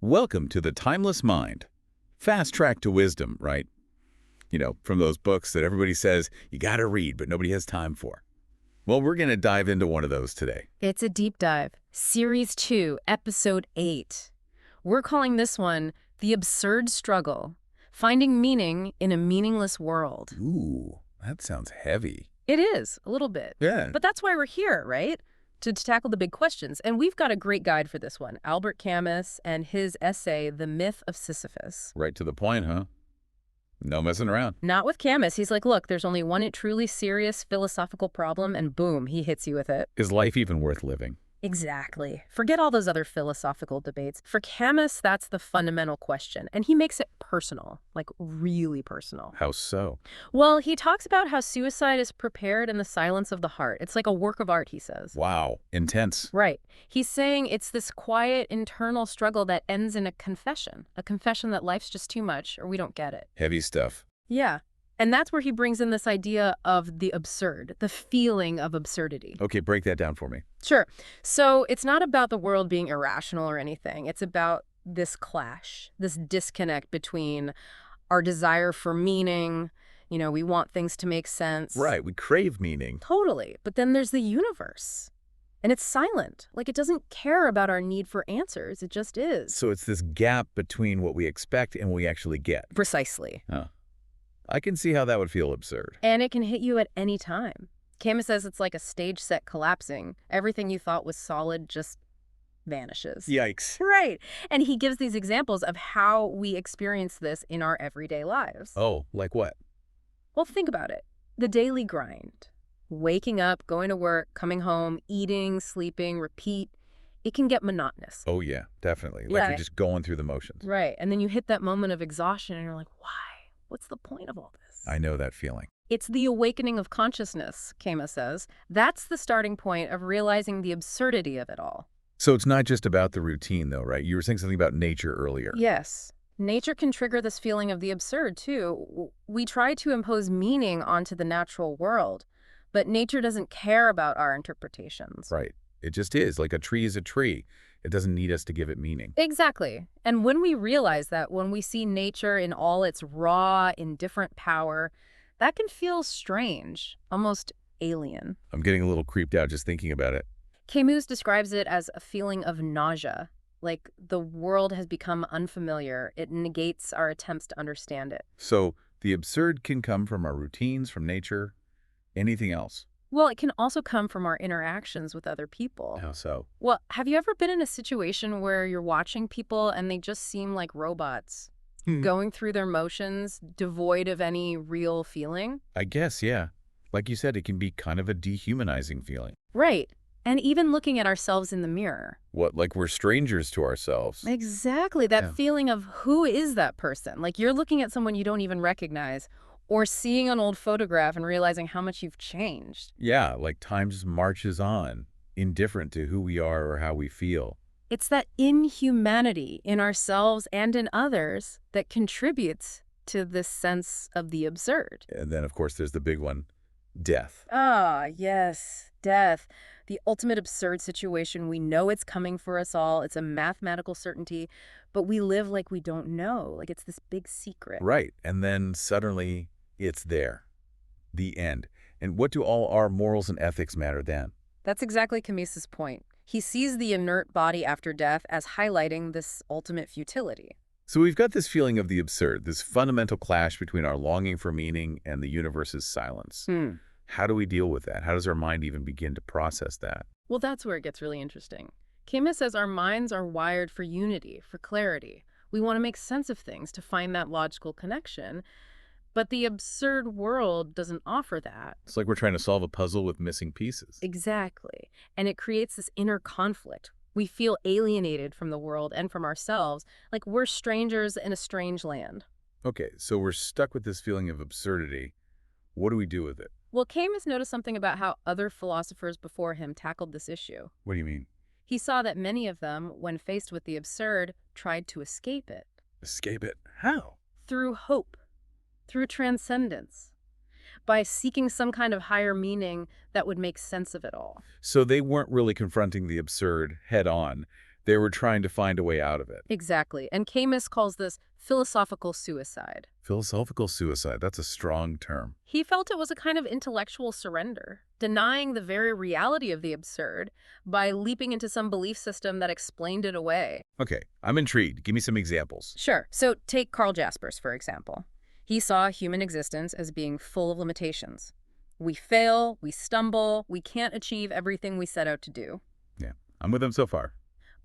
Welcome to the Timeless Mind. Fast track to wisdom, right? From those books that everybody says you gotta read, but nobody has time for. Well, we're gonna dive into one of those today. It's a deep dive. Series 2, Episode 8. We're calling this one The Absurd Struggle, Finding Meaning in a Meaningless World. Ooh, that sounds heavy. It is, a little bit. Yeah. But that's why we're here, right? To tackle the big questions. And we've got a great guide for this one. Albert Camus and his essay, The Myth of Sisyphus. Right to the point, huh? No messing around. Not with Camus. He's like, look, there's only one truly serious philosophical problem, and boom, he hits you with it. Is life even worth living? Exactly. Forget all those other philosophical debates. For Camus, that's the fundamental question, and he makes it personal, like really personal. How so? Well, he talks about how suicide is prepared in the silence of the heart. It's like a work of art, he says. Wow, intense. Right. He's saying it's this quiet internal struggle that ends in a confession that life's just too much or we don't get it. Heavy stuff. Yeah. And that's where he brings in this idea of the absurd, the feeling of absurdity. Okay, break that down for me. Sure. So it's not about the world being irrational or anything. It's about this clash, this disconnect between our desire for meaning. We want things to make sense. Right, we crave meaning. Totally. But then there's the universe. And it's silent. Like, it doesn't care about our need for answers. It just is. So it's this gap between what we expect and what we actually get. Precisely. Huh. I can see how that would feel absurd. And it can hit you at any time. Camus says it's like a stage set collapsing. Everything you thought was solid just vanishes. Yikes. Right. And he gives these examples of how we experience this in our everyday lives. Oh, like what? Well, think about it. The daily grind. Waking up, going to work, coming home, eating, sleeping, repeat. It can get monotonous. Oh, yeah, definitely. Like Yeah. you're just going through the motions. Right. And then you hit that moment of exhaustion and you're like, why? What's the point of all this? I know that feeling. It's the awakening of consciousness, Camus says. That's the starting point of realizing the absurdity of it all. So it's not just about the routine, though, right? You were saying something about nature earlier. Yes. Nature can trigger this feeling of the absurd, too. We try to impose meaning onto the natural world, but nature doesn't care about our interpretations. Right. It just is. Like a tree is a tree. It doesn't need us to give it meaning. Exactly. And when we realize that, when we see nature in all its raw, indifferent power, that can feel strange, almost alien. I'm getting a little creeped out just thinking about it. Camus describes it as a feeling of nausea, like the world has become unfamiliar. It negates our attempts to understand it. So the absurd can come from our routines, from nature, anything else. Well, it can also come from our interactions with other people. How so? Well, have you ever been in a situation where you're watching people and they just seem like robots, going through their motions, devoid of any real feeling? I guess, yeah. Like you said, it can be kind of a dehumanizing feeling. Right. And even looking at ourselves in the mirror. What, like we're strangers to ourselves? Exactly. That Yeah. feeling of who is that person? Like you're looking at someone you don't even recognize, or seeing an old photograph and realizing how much you've changed. Yeah, like time just marches on, indifferent to who we are or how we feel. It's that inhumanity in ourselves and in others that contributes to this sense of the absurd. And then, of course, there's the big one, death. Ah, yes, death. The ultimate absurd situation. We know it's coming for us all. It's a mathematical certainty, but we live like we don't know. Like it's this big secret. Right, and then suddenly it's there. The end. And what do all our morals and ethics matter then? That's exactly Camus's point. He sees the inert body after death as highlighting this ultimate futility. So we've got this feeling of the absurd, this fundamental clash between our longing for meaning and the universe's silence. How do we deal with that? How does our mind even begin to process that? Well, that's where it gets really interesting. Camus says our minds are wired for unity, for clarity. We want to make sense of things to find that logical connection. But the absurd world doesn't offer that. It's like we're trying to solve a puzzle with missing pieces. Exactly. And it creates this inner conflict. We feel alienated from the world and from ourselves, like we're strangers in a strange land. Okay, so we're stuck with this feeling of absurdity. What do we do with it? Well, Camus noticed something about how other philosophers before him tackled this issue. What do you mean? He saw that many of them, when faced with the absurd, tried to escape it. Escape it? How? Through hope, through transcendence, by seeking some kind of higher meaning that would make sense of it all. So they weren't really confronting the absurd head on. They were trying to find a way out of it. Exactly. And Camus calls this philosophical suicide. Philosophical suicide, that's a strong term. He felt it was a kind of intellectual surrender, denying the very reality of the absurd by leaping into some belief system that explained it away. Okay, I'm intrigued. Give me some examples. Sure. So take Carl Jaspers, for example. He saw human existence as being full of limitations. We fail, we stumble, we can't achieve everything we set out to do. Yeah, I'm with him so far.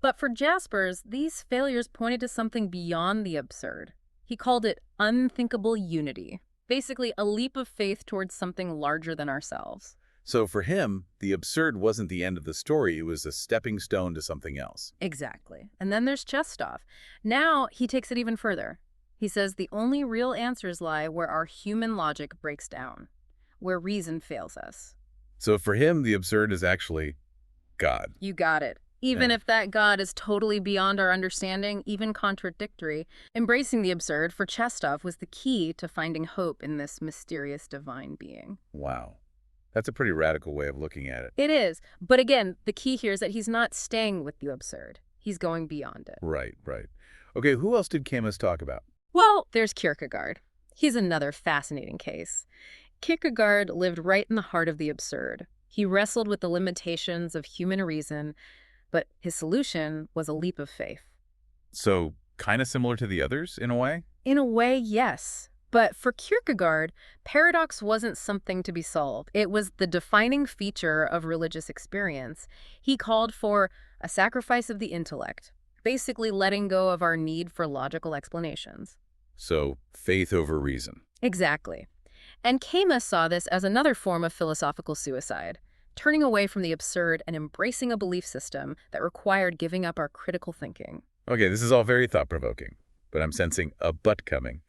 But for Jaspers, these failures pointed to something beyond the absurd. He called it unthinkable unity, basically a leap of faith towards something larger than ourselves. So for him, the absurd wasn't the end of the story. It was a stepping stone to something else. Exactly. And then there's Chestov. Now he takes it even further. He says the only real answers lie where our human logic breaks down, where reason fails us. So for him, the absurd is actually God. You got it. Even Yeah. if that God is totally beyond our understanding, even contradictory, embracing the absurd for Chestov was the key to finding hope in this mysterious divine being. Wow. That's a pretty radical way of looking at it. It is. But again, the key here is that he's not staying with the absurd. He's going beyond it. Right, right. Okay, who else did Camus talk about? Well, there's Kierkegaard. He's another fascinating case. Kierkegaard lived right in the heart of the absurd. He wrestled with the limitations of human reason, but his solution was a leap of faith. So kind of similar to the others in a way? In a way, yes. But for Kierkegaard, paradox wasn't something to be solved. It was the defining feature of religious experience. He called for a sacrifice of the intellect, basically letting go of our need for logical explanations. So faith over reason. Exactly. And Camus saw this as another form of philosophical suicide, turning away from the absurd and embracing a belief system that required giving up our critical thinking. Okay, this is all very thought-provoking, but I'm sensing a but coming.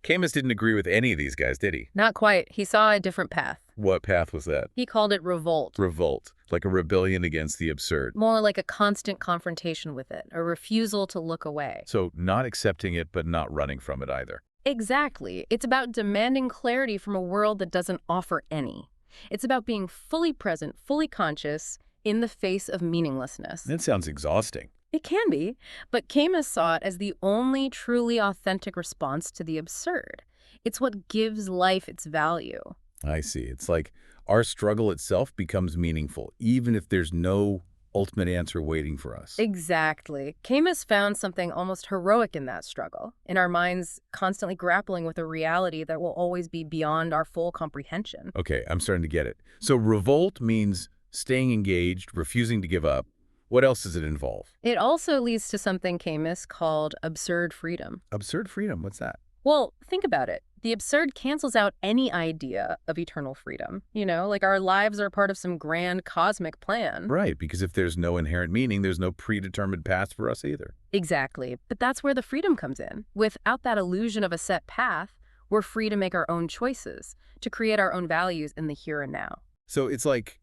Camus didn't agree with any of these guys, did he? Not quite. He saw a different path. What path was that? He called it revolt. Revolt, like a rebellion against the absurd. More like a constant confrontation with it, a refusal to look away. So not accepting it, but not running from it either. Exactly. It's about demanding clarity from a world that doesn't offer any. It's about being fully present, fully conscious, in the face of meaninglessness. That sounds exhausting. It can be, but Camus saw it as the only truly authentic response to the absurd. It's what gives life its value. I see. It's like our struggle itself becomes meaningful, even if there's no ultimate answer waiting for us. Exactly. Camus found something almost heroic in that struggle, in our minds constantly grappling with a reality that will always be beyond our full comprehension. Okay, I'm starting to get it. So revolt means staying engaged, refusing to give up. What else does it involve? It also leads to something Camus called absurd freedom. Absurd freedom, what's that? Well, think about it. The absurd cancels out any idea of eternal freedom. You know, like our lives are part of some grand cosmic plan. Right, because if there's no inherent meaning, there's no predetermined path for us either. Exactly. But that's where the freedom comes in. Without that illusion of a set path, we're free to make our own choices, to create our own values in the here and now. So it's like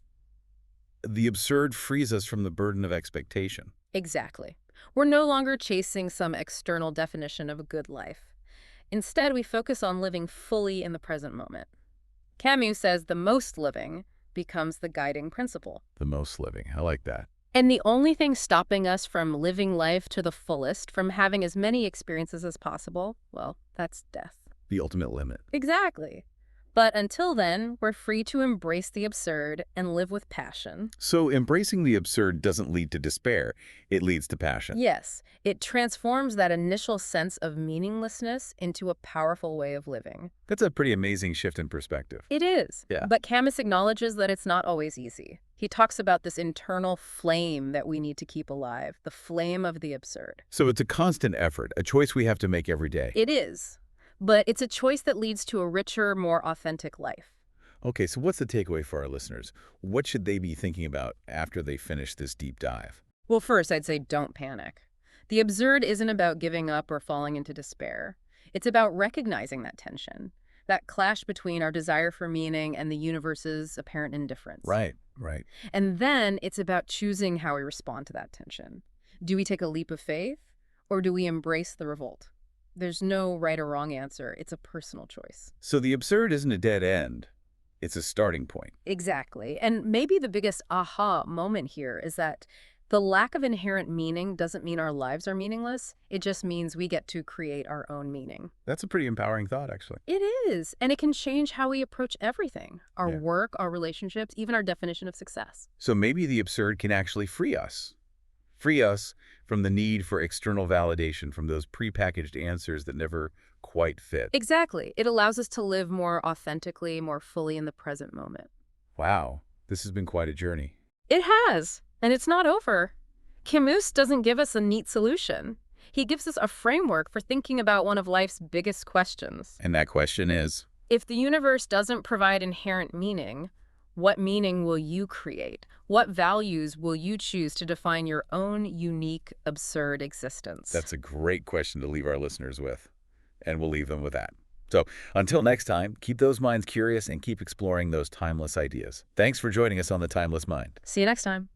the absurd frees us from the burden of expectation. Exactly. We're no longer chasing some external definition of a good life. Instead, we focus on living fully in the present moment. Camus says the most living becomes the guiding principle. The most living. I like that. And the only thing stopping us from living life to the fullest, from having as many experiences as possible, well, that's death. The ultimate limit. Exactly. But until then, we're free to embrace the absurd and live with passion. So embracing the absurd doesn't lead to despair. It leads to passion. Yes, it transforms that initial sense of meaninglessness into a powerful way of living. That's a pretty amazing shift in perspective. It is. Yeah. But Camus acknowledges that it's not always easy. He talks about this internal flame that we need to keep alive, the flame of the absurd. So it's a constant effort, a choice we have to make every day. It is. But it's a choice that leads to a richer, more authentic life. Okay, so what's the takeaway for our listeners? What should they be thinking about after they finish this deep dive? Well, first, I'd say don't panic. The absurd isn't about giving up or falling into despair. It's about recognizing that tension, that clash between our desire for meaning and the universe's apparent indifference. Right. And then it's about choosing how we respond to that tension. Do we take a leap of faith, or do we embrace the revolt? There's no right or wrong answer. It's a personal choice. So the absurd isn't a dead end. It's a starting point. Exactly. And maybe the biggest aha moment here is that The lack of inherent meaning doesn't mean our lives are meaningless. It just means we get to create our own meaning. That's a pretty empowering thought, actually. It is, and it can change how we approach everything, our Yeah. work, our relationships, even our definition of success. So maybe the absurd can actually free us. Free us from the need for external validation, from those prepackaged answers that never quite fit. Exactly. It allows us to live more authentically, more fully in the present moment. Wow, this has been quite a journey. It has, and it's not over. Camus doesn't give us a neat solution. He gives us a framework for thinking about one of life's biggest questions. And that question is, If the universe doesn't provide inherent meaning, what meaning will you create? What values will you choose to define your own unique, absurd existence? that's a great question to leave our listeners with. And we'll leave them with that. So until next time, keep those minds curious and keep exploring those timeless ideas. Thanks for joining us on The Timeless Mind. See you next time.